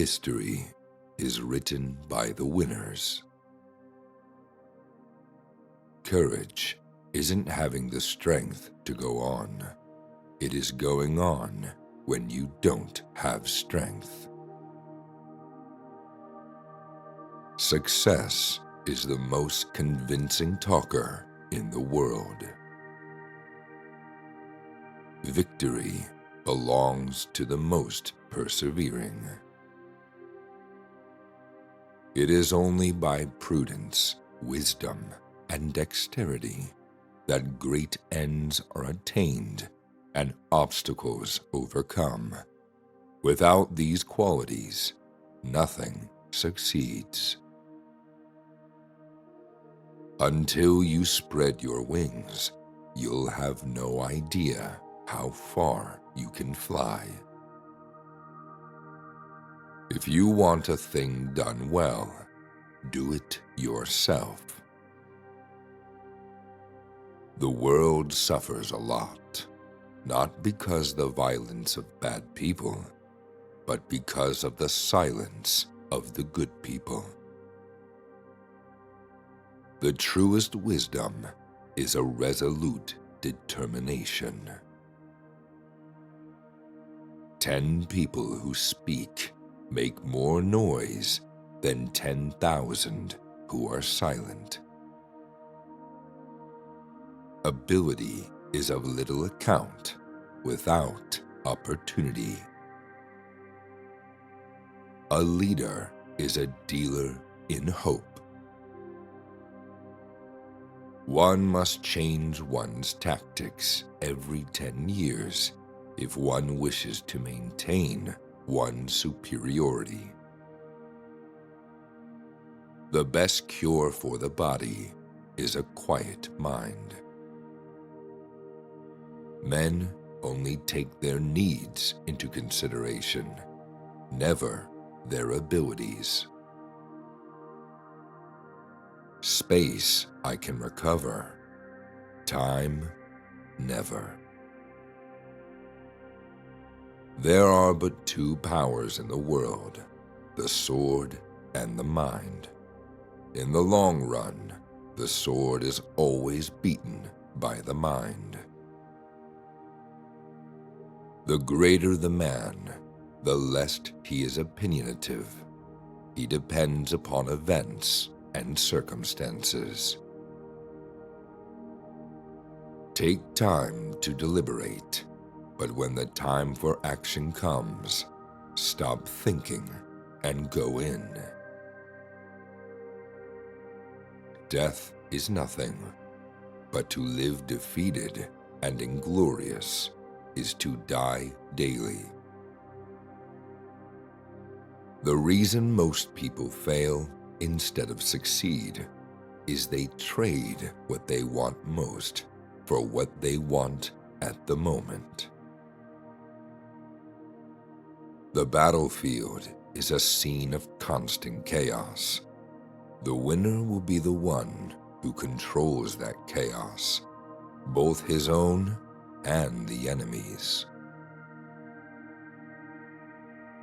History is written by the winners. Courage isn't having the strength to go on. It is going on when you don't have strength. Success is the most convincing talker in the world. Victory belongs to the most persevering. It is only by prudence, wisdom, and dexterity that great ends are attained and obstacles overcome. Without these qualities, nothing succeeds. Until you spread your wings, you'll have no idea how far you can fly. If you want a thing done well, do it yourself. The world suffers a lot, not because of the violence of bad people, but because of the silence of the good people. The truest wisdom is a resolute determination. 10 people who speak make more noise than 10,000 who are silent. Ability is of little account without opportunity. A leader is a dealer in hope. One must change one's tactics every 10 years if one wishes to maintain one's superiority. The best cure for the body is a quiet mind. Men only take their needs into consideration, never their abilities. Space I can recover, time never. There are but 2 powers in the world, the sword and the mind. In the long run, the sword is always beaten by the mind. The greater the man, the less he is opinionative. He depends upon events and circumstances. Take time to deliberate, but when the time for action comes, stop thinking and go in. Death is nothing, but to live defeated and inglorious is to die daily. The reason most people fail instead of succeed is they trade what they want most for what they want at the moment. The battlefield is a scene of constant chaos. The winner will be the one who controls that chaos, both his own and the enemy's.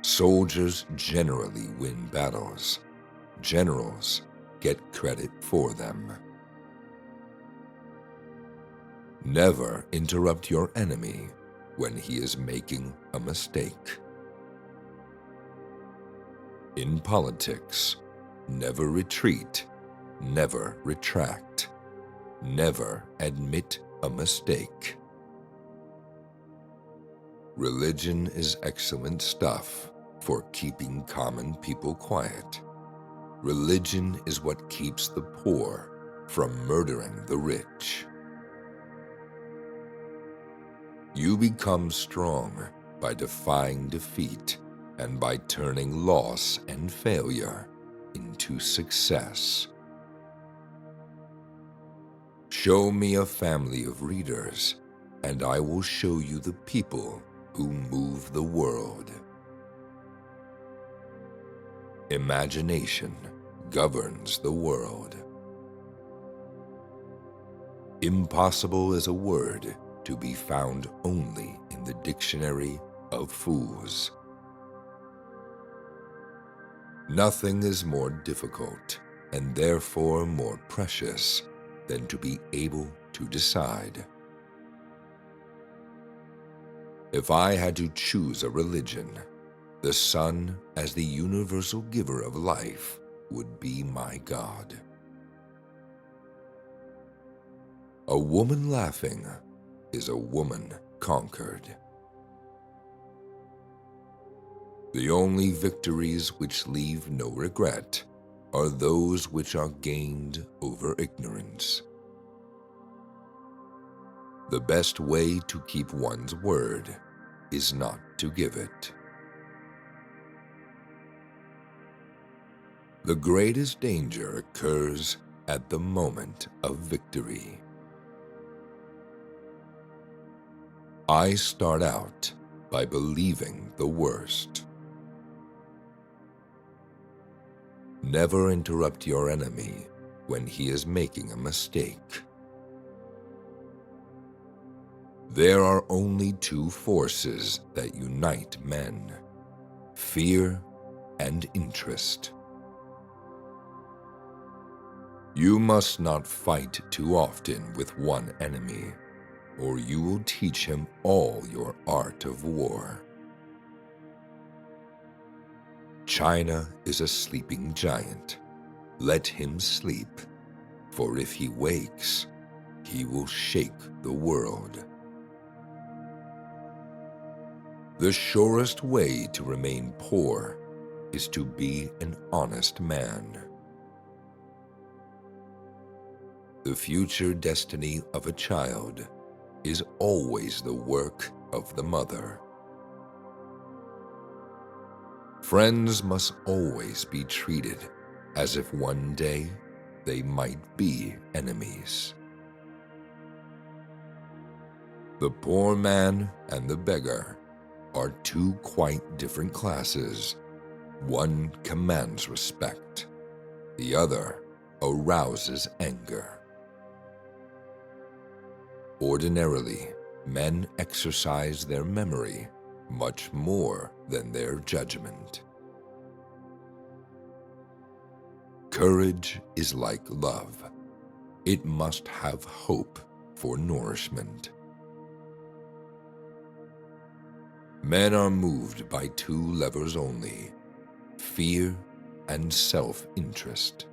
Soldiers generally win battles. Generals get credit for them. Never interrupt your enemy when he is making a mistake. In politics, never retreat, never retract, never admit a mistake. Religion is excellent stuff for keeping common people quiet. Religion is what keeps the poor from murdering the rich. You become strong by defying defeat and by turning loss and failure into success. Show me a family of readers, and I will show you the people who move the world. Imagination governs the world. Impossible is a word to be found only in the dictionary of fools. Nothing is more difficult and therefore more precious than to be able to decide. If I had to choose a religion, the sun as the universal giver of life would be my God. A woman laughing is a woman conquered. The only victories which leave no regret are those which are gained over ignorance. The best way to keep one's word is not to give it. The greatest danger occurs at the moment of victory. I start out by believing the worst. Never interrupt your enemy when he is making a mistake. There are only two forces that unite men: fear and interest. You must not fight too often with one enemy, or you will teach him all your art of war. China is a sleeping giant. Let him sleep, for if he wakes, he will shake the world. The surest way to remain poor is to be an honest man. The future destiny of a child is always the work of the mother. Friends must always be treated as if one day they might be enemies. The poor man and the beggar are two quite different classes. One commands respect, the other arouses anger. Ordinarily, men exercise their memory much more than their judgment. Courage is like love. It must have hope for nourishment. Men are moved by two levers only: fear and self-interest.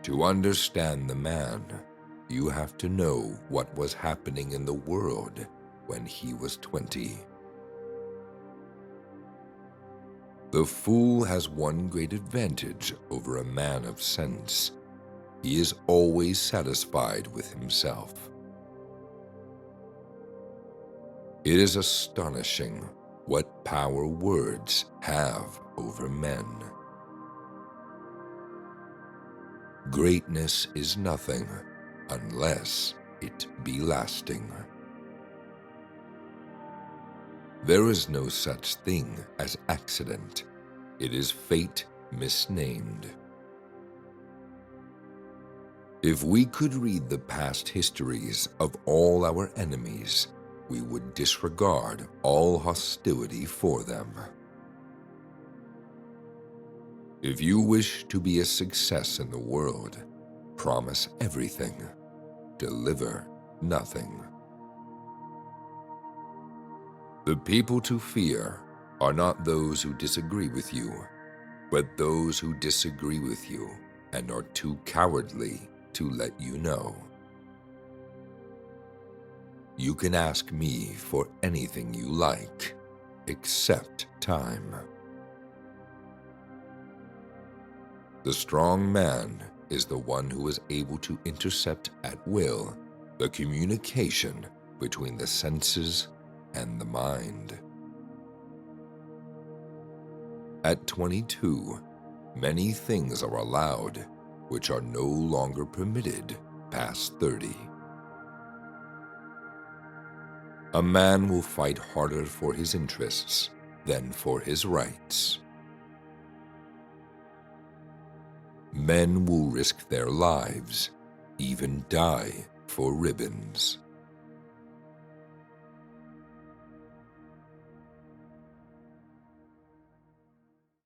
To understand the man, you have to know what was happening in the world when he was 20. The fool has one great advantage over a man of sense. He is always satisfied with himself. It is astonishing what power words have over men. Greatness is nothing unless it be lasting. There is no such thing as accident. It is fate misnamed. If we could read the past histories of all our enemies, we would disregard all hostility for them. If you wish to be a success in the world, promise everything, deliver nothing. The people to fear are not those who disagree with you, but those who disagree with you and are too cowardly to let you know. You can ask me for anything you like, except time. The strong man is the one who is able to intercept at will the communication between the senses and the mind. At 22, many things are allowed which are no longer permitted past 30. A man will fight harder for his interests than for his rights. Men will risk their lives, even die for ribbons.